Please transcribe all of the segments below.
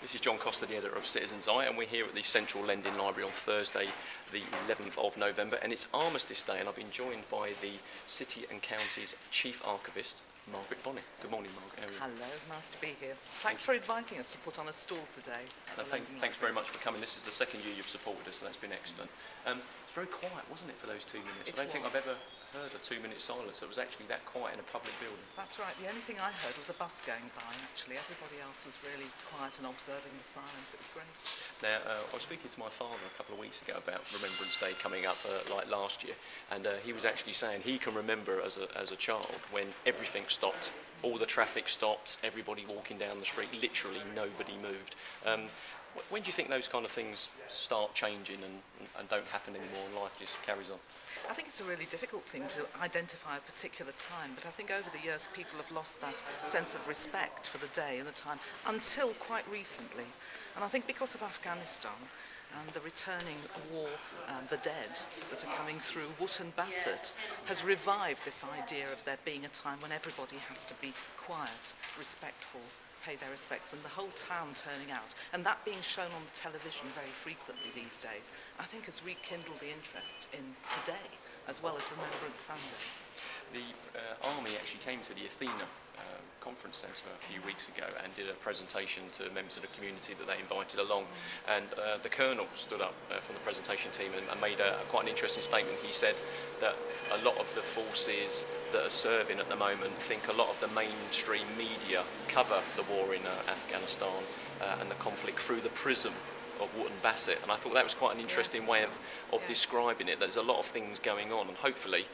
This is John Costa, the editor of Citizen's Eye, and we're here at the Central Lending Library on Thursday, the 11th of November, and it's Armistice Day, and I've been joined by the City and County's Chief Archivist, Margaret Bonney. Good morning, Margaret. How are you? Hello, nice to be here. Thanks for inviting us to put on a stall today. Thanks very much for coming. This is the second year you've supported us, and that's been excellent. It's very quiet, wasn't it, for those 2 minutes? I don't think I've ever heard a 2-minute silence that was actually that quiet in a public building. That's right. The only thing I heard was a bus going by, actually. Everybody else was really quiet and observing the silence. It was great. Now, I was speaking to my father a couple of weeks ago about Remembrance Day coming up like last year, and he was actually saying he can remember as a child when everything stopped, all the traffic stopped, everybody walking down the street, literally nobody moved. When do you think those kind of things start changing and don't happen anymore and life just carries on? I think it's a really difficult thing to identify a particular time, but I think over the years people have lost that sense of respect for the day and the time until quite recently. And I think because of Afghanistan and the returning war, the dead that are coming through, Wootton Bassett has revived this idea of there being a time when everybody has to be quiet, respectful, pay their respects, and the whole town turning out, and that being shown on the television very frequently these days, I think has rekindled the interest in today as well as Remembrance Sunday. The Army actually came to the Athena conference centre a few weeks ago and did a presentation to members of the community that they invited along, and the Colonel stood up from the presentation team and made quite an interesting statement. He said that a lot of the forces that are serving at the moment think a lot of the mainstream media cover the war in Afghanistan and the conflict through the prism of Wootton Bassett, and I thought that was quite an interesting way of describing it. There's a lot of things going on, and hopefully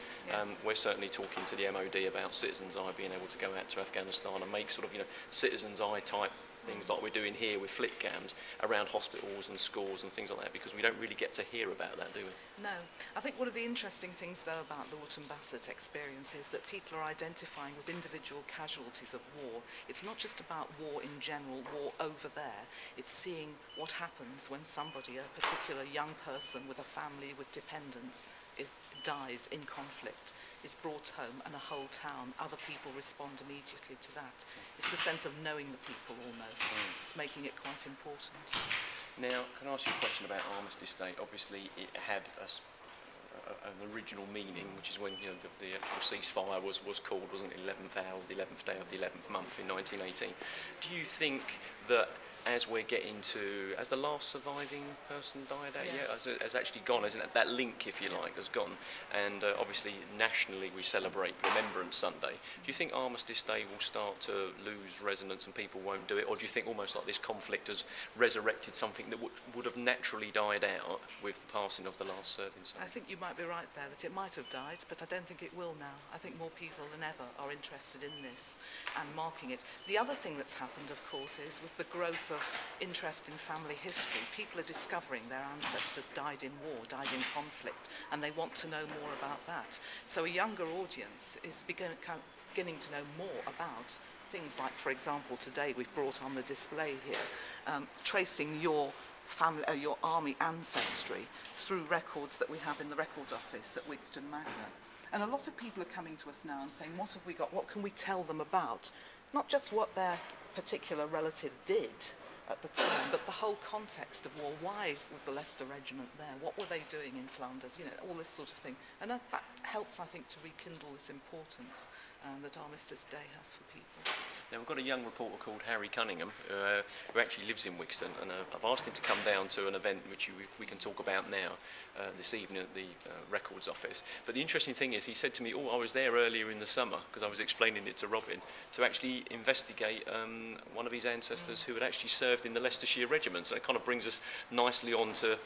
we're certainly talking to the MOD about Citizen's Eye being able to go out to Afghanistan and make sort of Citizen's Eye type things like we're doing here with flip cams around hospitals and schools and things like that, because we don't really get to hear about that, do we? No. I think one of the interesting things, though, about the Wootton Bassett experience is that people are identifying with individual casualties of war. It's not just about war in general, war over there. It's seeing what happens when somebody, a particular young person with a family, with dependents, dies in conflict, is brought home, and a whole town, other people respond immediately to that. It's the sense of knowing the people almost. It's making it quite important. Now, can I ask you a question about Armistice Day? Obviously, it had an original meaning, which is when the actual ceasefire was called, wasn't it? 11th hour, the 11th day of the 11th month in 1918. Do you think that as we're getting to, as the last surviving person died out, has actually gone, isn't it? That link, if you like, has gone. And obviously, nationally, we celebrate Remembrance Sunday. Do you think Armistice Day will start to lose resonance and people won't do it? Or do you think almost like this conflict has resurrected something that would have naturally died out with the passing of the last serving Sunday? I think you might be right there, that it might have died, but I don't think it will now. I think more people than ever are interested in this and marking it. The other thing that's happened, of course, is with the growth of interest in family history, people are discovering their ancestors died in war, died in conflict, and they want to know more about that. So a younger audience is beginning to know more about things like, for example, today we've brought on the display here, tracing your family, your army ancestry through records that we have in the record office at Wigston Magna. And a lot of people are coming to us now and saying, what have we got? What can we tell them about? Not just what their particular relative did at the time, but the whole context of war. Why was the Leicester Regiment there? What were they doing in Flanders? All this sort of thing. And that helps, I think, to rekindle this importance that Armistice Day has for people. Now, we've got a young reporter called Harry Cunningham who actually lives in Wigston, and I've asked him to come down to an event which we can talk about now this evening at the records office. But the interesting thing is, he said to me, I was there earlier in the summer, because I was explaining it to Robin, to actually investigate one of his ancestors who had actually served in the Leicestershire Regiment. So it kind of brings us nicely on to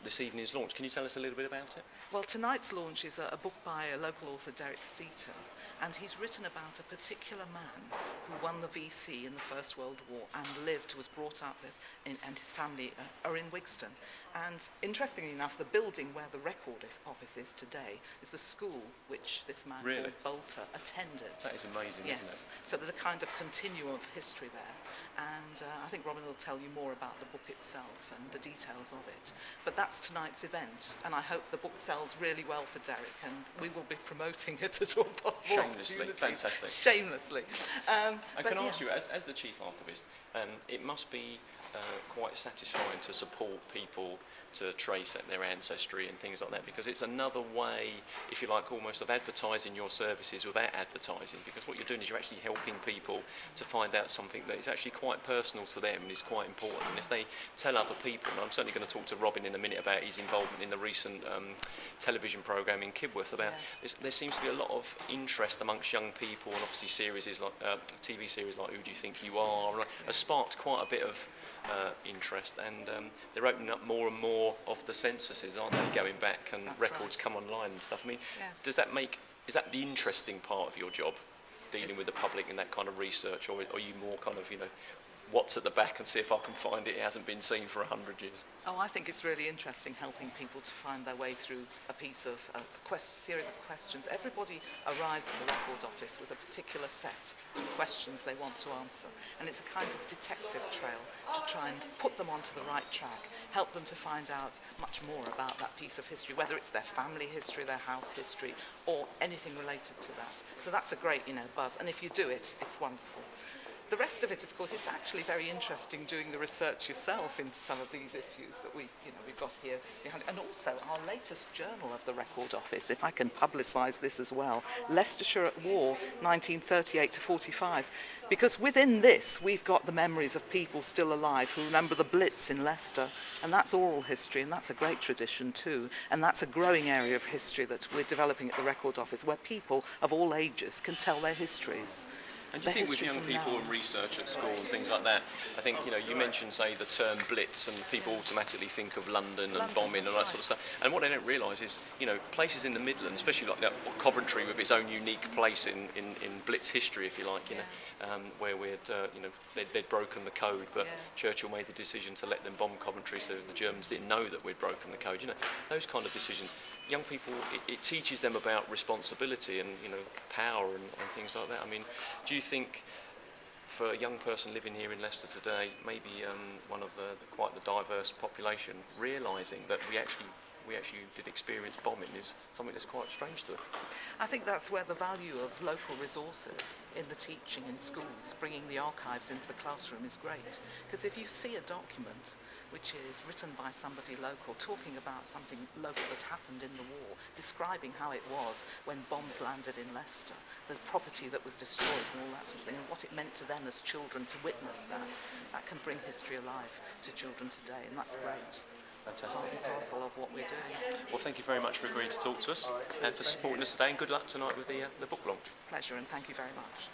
this evening's launch. Can you tell us a little bit about it? Well, tonight's launch is a book by a local author, Derek Seaton, and he's written about a particular man who won the VC in the First World War and lived, was brought up with, and his family are in Wigston. And interestingly enough, the building where the record office is today is the school which this man called Bolter attended. That is amazing, isn't it? So there's a kind of continuum of history there. And I think Robin will tell you more about the book itself and the details of it. But that's tonight's event, and I hope the book sells really well for Derek, and we will be promoting it at all possible Shamelessly, fantastic. Shamelessly. I can ask you, as the Chief Archivist, it must be quite satisfying to support people to trace their ancestry and things like that, because it's another way, if you like, almost of advertising your services without advertising, because what you're doing is you're actually helping people to find out something that is actually quite personal to them and is quite important. And if they tell other people, and I'm certainly going to talk to Robin in a minute about his involvement in the recent television programme in Kibworth, about there seems to be a lot of interest amongst young people, and obviously series like TV series like Who Do You Think You Are has sparked quite a bit of interest, and they're opening up more and more of the censuses, aren't they, going back, and That's records right. come online and stuff. I mean, Yes. does that make, is that the interesting part of your job, dealing with the public in that kind of research, or are you more kind of, you know, what's at the back and see if I can find it, it hasn't been seen for 100 years? Oh, I think it's really interesting helping people to find their way through a piece of series of questions. Everybody arrives at the record office with a particular set of questions they want to answer, and it's a kind of detective trail to try and put them onto the right track, help them to find out much more about that piece of history, whether it's their family history, their house history, or anything related to that. So that's a great, buzz, and if you do it, it's wonderful. The rest of it, of course, it's actually very interesting doing the research yourself into some of these issues that we've got here behind. And also our latest journal of the Record Office, if I can publicise this as well, Leicestershire at War, 1938 to 45. Because within this, we've got the memories of people still alive who remember the Blitz in Leicester. And that's oral history, and that's a great tradition too. And that's a growing area of history that we're developing at the Record Office, where people of all ages can tell their histories. And do you think with young people and research at school and things like that, I think, you mentioned, say, the term Blitz, and people automatically think of London and bombing and all that sort of stuff. And what they don't realise is, places in the Midlands, especially like that, Coventry with its own unique place in Blitz history, if you like, where they'd broken the code, but Churchill made the decision to let them bomb Coventry so the Germans didn't know that we'd broken the code. Those kind of decisions. Young people, it teaches them about responsibility and, power and things like that. I mean, do you think for a young person living here in Leicester today, maybe one of quite the diverse population, realising that we actually did experience bombing is something that's quite strange to them? I think that's where the value of local resources in the teaching in schools, bringing the archives into the classroom, is great. Because if you see a document which is written by somebody local, talking about something local that happened in the war, describing how it was when bombs landed in Leicester, the property that was destroyed and all that sort of thing, and what it meant to them as children to witness that can bring history alive to children today, and that's great. Fantastic. Part and parcel of what we're doing. Well, thank you very much for agreeing to talk to us and for supporting us today, and good luck tonight with the book launch. Pleasure, and thank you very much.